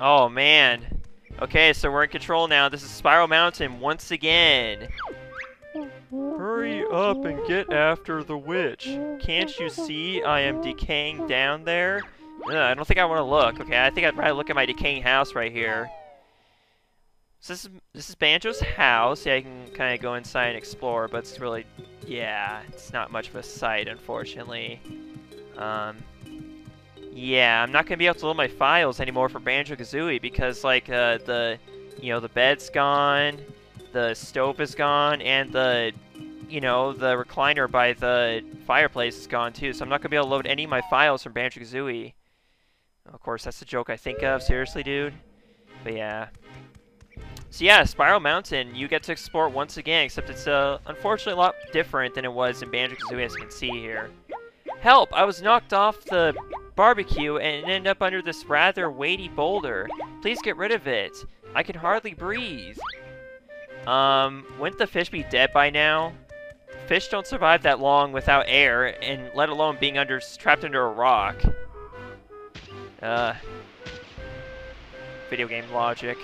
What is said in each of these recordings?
Oh, man. Okay, so we're in control now. This is Spiral Mountain once again. Hurry up and get after the witch. Can't you see I am decaying down there? I don't think I want to look. Okay, I think I'd rather look at my decaying house right here. So this is Banjo's house. Yeah, you can kind of go inside and explore, but it's really, yeah, it's not much of a sight, unfortunately. Yeah, I'm not gonna be able to load my files anymore for Banjo-Kazooie because, like, the bed's gone, the stove is gone, and the recliner by the fireplace is gone too. So I'm not gonna be able to load any of my files from Banjo-Kazooie. Of course, that's the joke I think of. Seriously, dude. But yeah. So yeah, Spiral Mountain, you get to explore once again, except it's unfortunately a lot different than it was in Banjo-Kazooie, as you can see here. Help! I was knocked off the barbecue and ended up under this rather weighty boulder. Please get rid of it. I can hardly breathe. Wouldn't the fish be dead by now? Fish don't survive that long without air, and let alone being trapped under a rock. Video game logic.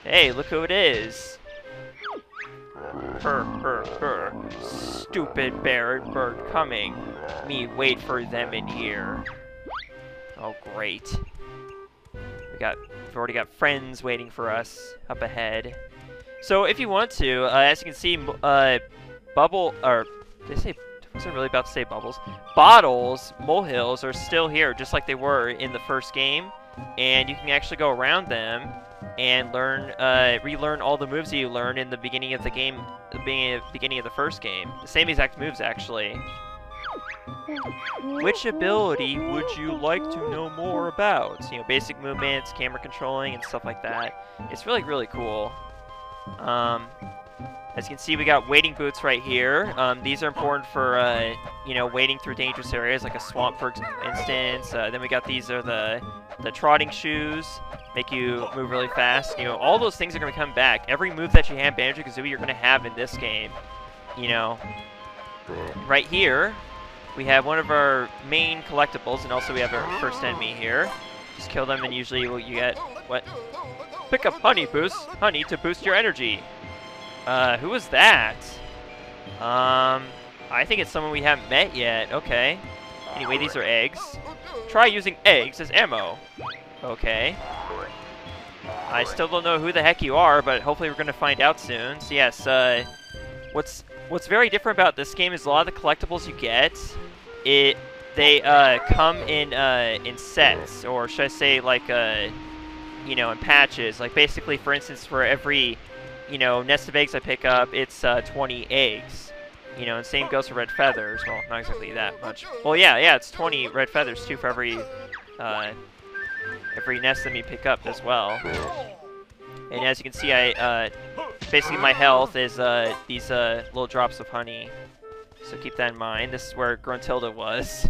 Hey, look who it is. Her. Stupid bird coming. Me wait for them in here. Oh, great. We've already got friends waiting for us up ahead. So if you want to, as you can see, was I really about to say bubbles? Bottles, molehills are still here, just like they were in the first game. And you can actually go around them and relearn all the moves that you learned in the beginning of the game, the beginning of the first game. The same exact moves, actually. Which ability would you like to know more about? You know, basic movements, camera controlling, and stuff like that. It's really, really cool. As you can see, we got wading boots right here. These are important for, wading through dangerous areas, like a swamp, for instance. Then we got these are the trotting shoes, make you move really fast. You know, all those things are going to come back. Every move that you have in Banjo-Kazooie, you're going to have in this game. You know, right here, we have one of our main collectibles, and also we have our first enemy here. Just kill them, and usually you get, what? Pick up honey to boost your energy. Who was that? I think it's someone we haven't met yet. Okay. Anyway, these are eggs. Try using eggs as ammo. Okay. I still don't know who the heck you are, but hopefully we're going to find out soon. So yes, what's very different about this game is a lot of the collectibles you get, they come in sets, or should I say, like, in patches. Like, basically, for instance, for every nest of eggs I pick up, it's 20 eggs. And same goes for red feathers. Well, not exactly that much. Well, yeah, it's 20 red feathers too for every nest that you pick up as well. And as you can see, basically my health is these little drops of honey. So keep that in mind. This is where Gruntilda was.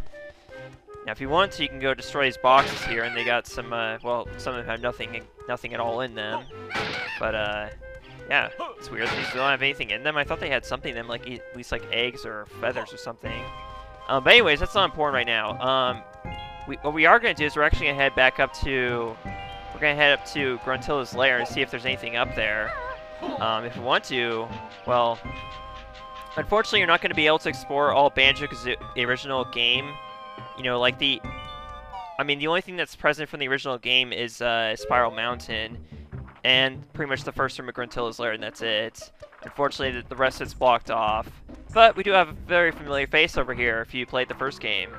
Now, if you want to, you can go destroy these boxes here, and they got some. Well, some of them have nothing at all in them. But yeah, it's weird. These don't have anything in them. I thought they had something in them, like at least like eggs or feathers or something. But anyways, that's not important right now. What we are going to do is we're actually going to head back up to. We're going to head up to Gruntilda's lair and see if there's anything up there. If you want to, well, unfortunately, you're not going to be able to explore all Banjo-Kazooie, the original game. Like the only thing that's present from the original game is Spiral Mountain, and pretty much the first room of Gruntilda's lair, and that's it. Unfortunately, the rest is blocked off. But we do have a very familiar face over here if you played the first game.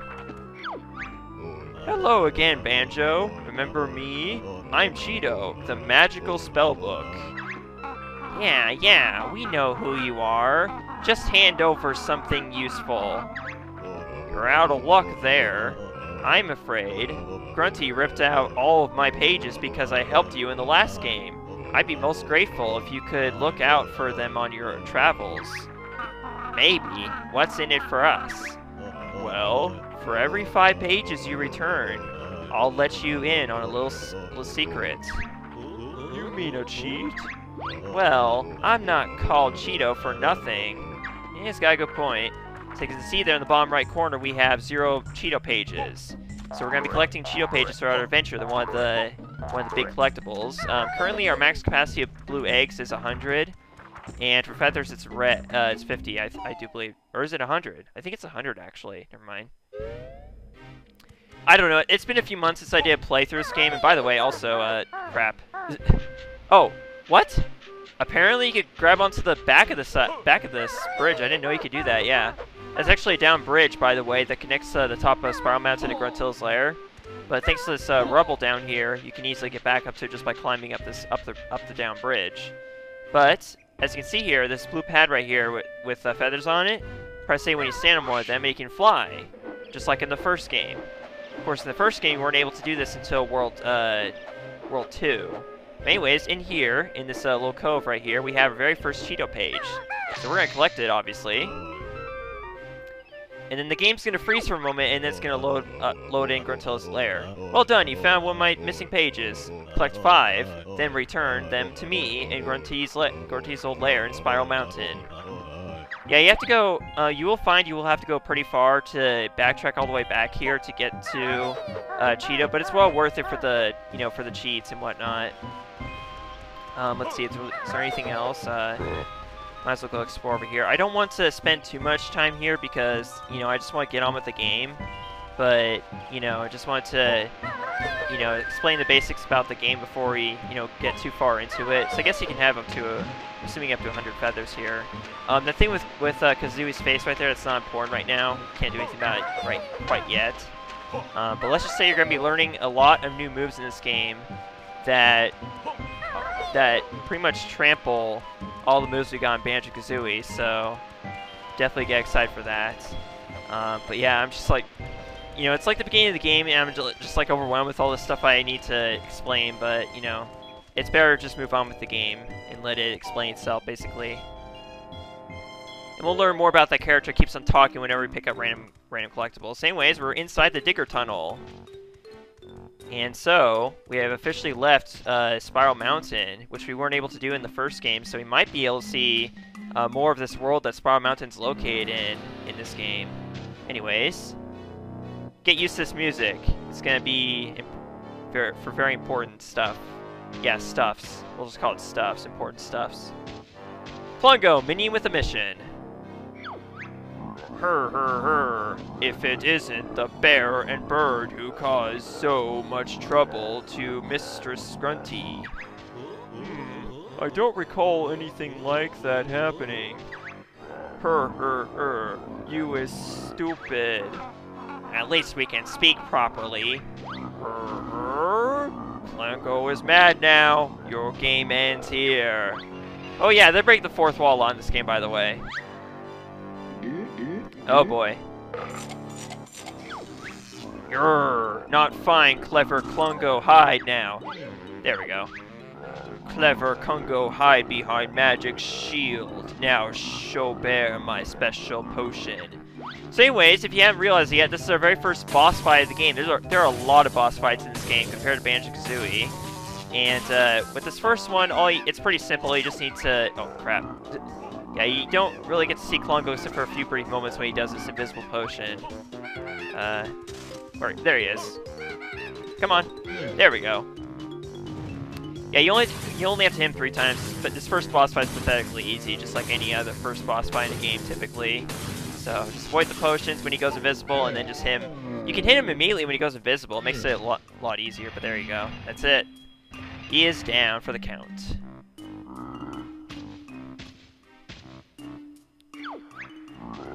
Hello again, Banjo. Remember me? I'm Cheeto, the magical spellbook. Yeah, we know who you are. Just hand over something useful. You're out of luck there. I'm afraid. Grunty ripped out all of my pages because I helped you in the last game. I'd be most grateful if you could look out for them on your travels. Maybe. What's in it for us? Well, for every 5 pages you return, I'll let you in on a little secret. You mean a cheat? Well, I'm not called Cheeto for nothing. He's got a good point. So you can see there in the bottom right corner we have 0 Cheeto pages. So we're going to be collecting Cheeto pages throughout our adventure. one of the big collectibles. Currently, our max capacity of blue eggs is 100, and for feathers, it's red. It's 50, I do believe. Or is it 100? I think it's 100, actually. Never mind. I don't know. It's been a few months since I did a playthrough this game, and by the way, also, crap. Oh, what? Apparently, you could grab onto the back of this bridge. I didn't know you could do that. Yeah, that's actually a down bridge, by the way, that connects the top of Spiral Mountain to Gruntilda's lair. But thanks to this rubble down here, you can easily get back up to it just by climbing up the down bridge. But as you can see here, this blue pad right here with feathers on it. Press A when you stand on one of them, and you can fly, just like in the first game. Of course, in the first game, we weren't able to do this until World 2. But anyways, in here, in this little cove right here, we have our very first Cheeto page. So we're going to collect it, obviously. And then the game's going to freeze for a moment, and then it's going to load in Gruntilda's lair. Well done, you found one of my missing pages. Collect 5, then return them to me in Grunty's old lair in Spiral Mountain. Yeah, you have to go, you will find you will have to go pretty far to backtrack all the way back here to get to Cheeto, but it's well worth it for the, for the cheats and whatnot. Let's see, is there anything else? Might as well go explore over here. I don't want to spend too much time here because, I just want to get on with the game. But, I just wanted to, explain the basics about the game before we, get too far into it. So I guess you can have up to, assuming up to 100 feathers here. The thing with Kazooie's face right there, it's not important right now. Can't do anything about it quite yet. But let's just say you're going to be learning a lot of new moves in this game that pretty much trample all the moves we got in Banjo-Kazooie, so definitely get excited for that. But yeah, I'm just like, it's like the beginning of the game, and I'm just like overwhelmed with all the stuff I need to explain, but, it's better to just move on with the game and let it explain itself, basically. And we'll learn more about that character that keeps on talking whenever we pick up random collectibles. Anyways, we're inside the Digger Tunnel. And so, we have officially left Spiral Mountain, which we weren't able to do in the first game, so we might be able to see more of this world that Spiral Mountain's located in this game. Anyways, get used to this music. It's going to be for very important stuff. Yeah, stuffs. We'll just call it stuffs, important stuffs. Klungo, minion with a mission. Her. If it isn't the bear and bird who caused so much trouble to Mistress Grunty. I don't recall anything like that happening. Her. You is stupid. At least we can speak properly. Klungo is mad now. Your game ends here. Oh yeah, they break the fourth wall on this game, by the way. Oh boy. Grrr, not fine, clever Klungo, hide now. There we go. Clever Klungo, hide behind magic shield. Now show bear my special potion. So anyways, if you haven't realized yet, this is our very first boss fight of the game. There are a lot of boss fights in this game compared to Banjo-Kazooie. And with this first one, it's pretty simple. You just need to... Oh, crap. Yeah, you don't really get to see Klungo except for a few brief moments when he does this invisible potion. There he is. Come on. There we go. Yeah, you only have to hit him 3 times, but this first boss fight is pathetically easy, just like any other first boss fight in the game, typically. So, just avoid the potions when he goes invisible, and then just hit him. You can hit him immediately when he goes invisible. It makes it a lot easier, but there you go. That's it. He is down for the count.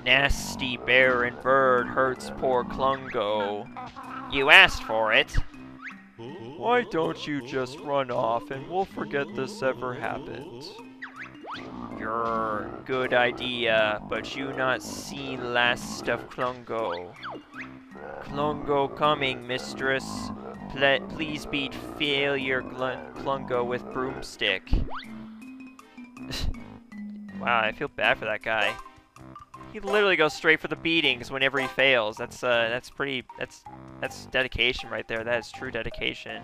Nasty bear and bird hurts poor Klungo. You asked for it. Why don't you just run off and we'll forget this ever happened? Grrr, good idea, but you not see last of Klungo. Klungo coming, mistress. Please beat failure Klungo with broomstick. Wow, I feel bad for that guy. He literally goes straight for the beatings whenever he fails. That's dedication right there. That is true dedication.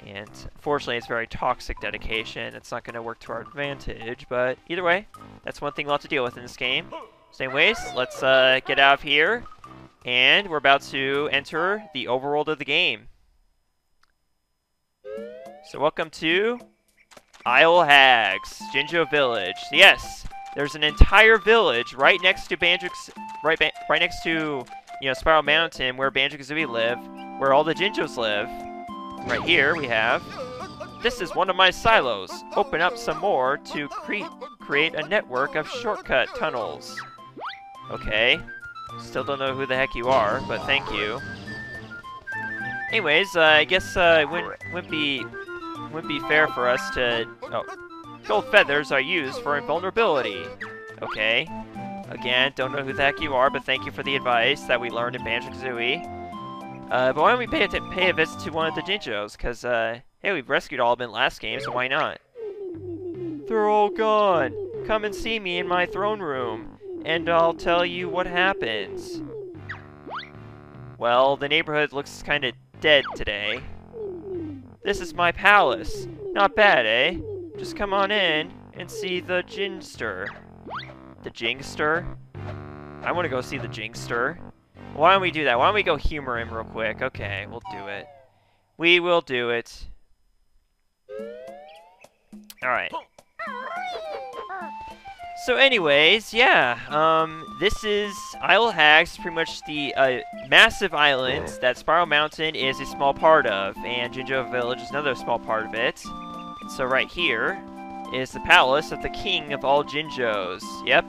And fortunately, it's very toxic dedication. It's not going to work to our advantage, but either way, that's one thing we'll have to deal with in this game. Same ways, let's get out of here, and we're about to enter the overworld of the game. So welcome to Isle Hags, Jinjo Village. Yes, there's an entire village right next to right next to, you know, Spiral Mountain, where Banjo-Kazooie live, where all the Jinjos live. Right here we have, this is one of my silos. Open up some more to create a network of shortcut tunnels. Okay, still don't know who the heck you are, but thank you. Anyways, I guess it wouldn't be fair for us to... Oh, gold feathers are used for invulnerability. Okay. Again, don't know who the heck you are, but thank you for the advice that we learned in Banjo-Kazooie. But why don't we pay a visit to one of the Jinjos? Because, hey, we've rescued all of them in last game, so why not? They're all gone. Come and see me in my throne room, and I'll tell you what happens. Well, the neighborhood looks kind of dead today. This is my palace. Not bad, eh? Just come on in and see the Jingster. The Jingster? I want to go see the Jingster. Why don't we do that? Why don't we go humor him real quick? Okay, we'll do it. We will do it. Alright. So anyways, yeah, this is Isle Hags, pretty much the massive island that Spiral Mountain is a small part of, and Jinjo Village is another small part of it. So right here is the palace of the king of all Jinjos. Yep,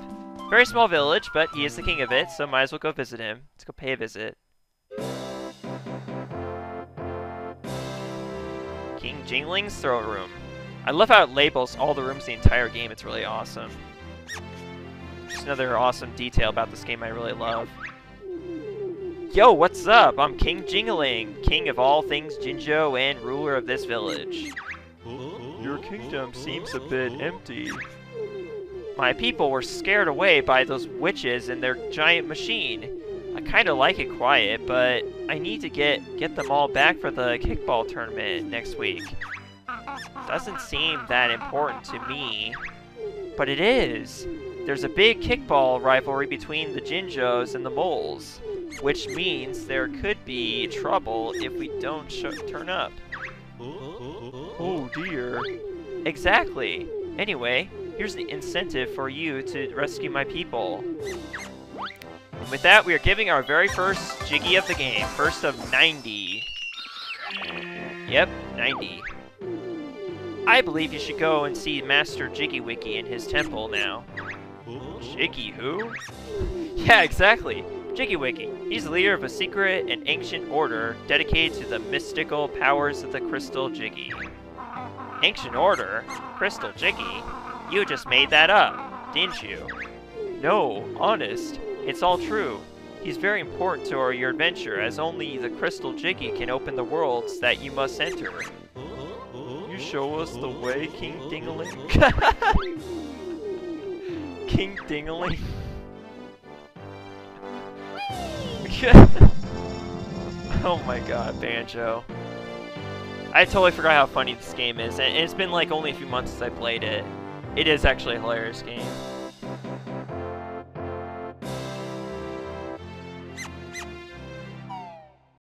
very small village, but he is the king of it, so might as well go visit him. Let's go pay a visit. King Jingaling's throne room. I love how it labels all the rooms in the entire game. It's really awesome. Just another awesome detail about this game I really love. Yo, what's up? I'm King Jingaling, king of all things Jinjo and ruler of this village. Your kingdom seems a bit empty. My people were scared away by those witches and their giant machine. I kinda like it quiet, but I need to get them all back for the kickball tournament next week. Doesn't seem that important to me, but it is. There's a big kickball rivalry between the Jinjos and the moles, which means there could be trouble if we don't turn up. Oh dear. Exactly. Anyway, here's the incentive for you to rescue my people. And with that, we are giving our very first Jiggy of the game. First of 90. Yep, 90. I believe you should go and see Master Jiggy Wiki in his temple now. Jiggy who? Yeah, exactly. Jiggy Wiki. He's the leader of a secret and ancient order dedicated to the mystical powers of the Crystal Jiggy. Ancient order? Crystal Jiggy? You just made that up, didn't you? No, honest. It's all true. He's very important to your adventure, as only the Crystal Jiggy can open the worlds that you must enter. You show us the way, King Dingaling? King Dingaling? Oh my god, Banjo. I totally forgot how funny this game is, and it's been like only a few months since I played it. It is actually a hilarious game.